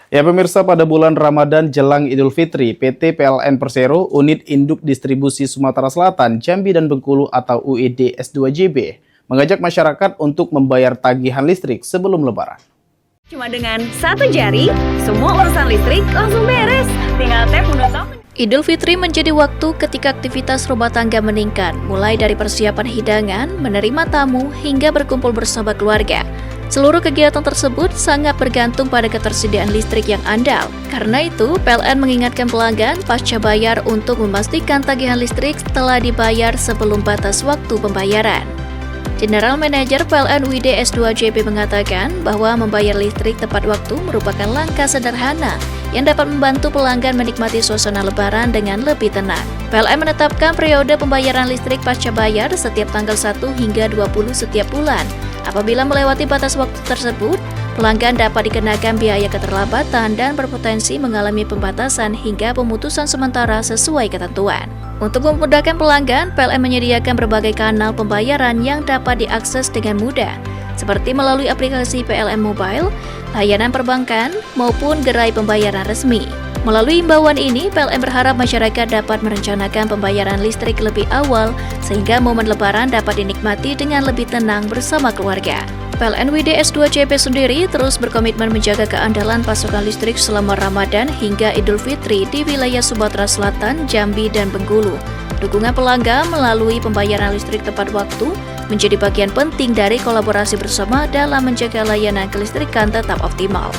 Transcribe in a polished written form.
Ya pemirsa, pada bulan Ramadan jelang Idul Fitri, PT PLN Persero, Unit Induk Distribusi Sumatera Selatan, Jambi dan Bengkulu atau UID S2JB, mengajak masyarakat untuk membayar tagihan listrik sebelum Lebaran. Cuma dengan satu jari, semua urusan listrik langsung beres. Tinggal tap menu top. Idul Fitri menjadi waktu ketika aktivitas rumah tangga meningkat, mulai dari persiapan hidangan, menerima tamu, hingga berkumpul bersama keluarga. Seluruh kegiatan tersebut sangat bergantung pada ketersediaan listrik yang andal. Karena itu, PLN mengingatkan pelanggan pasca bayar untuk memastikan tagihan listrik telah dibayar sebelum batas waktu pembayaran. General Manager PLN UID S2JB mengatakan bahwa membayar listrik tepat waktu merupakan langkah sederhana yang dapat membantu pelanggan menikmati suasana Lebaran dengan lebih tenang. PLN menetapkan periode pembayaran listrik pasca bayar setiap tanggal 1 hingga 20 setiap bulan. Apabila melewati batas waktu tersebut, pelanggan dapat dikenakan biaya keterlambatan dan berpotensi mengalami pembatasan hingga pemutusan sementara sesuai ketentuan. Untuk memudahkan pelanggan, PLN menyediakan berbagai kanal pembayaran yang dapat diakses dengan mudah, seperti melalui aplikasi PLN Mobile, layanan perbankan, maupun gerai pembayaran resmi. Melalui imbauan ini, PLN berharap masyarakat dapat merencanakan pembayaran listrik lebih awal sehingga momen Lebaran dapat dinikmati dengan lebih tenang bersama keluarga. PLN UID S2JB sendiri terus berkomitmen menjaga keandalan pasokan listrik selama Ramadan hingga Idul Fitri di wilayah Sumatera Selatan, Jambi, dan Bengkulu. Dukungan pelanggan melalui pembayaran listrik tepat waktu menjadi bagian penting dari kolaborasi bersama dalam menjaga layanan kelistrikan tetap optimal.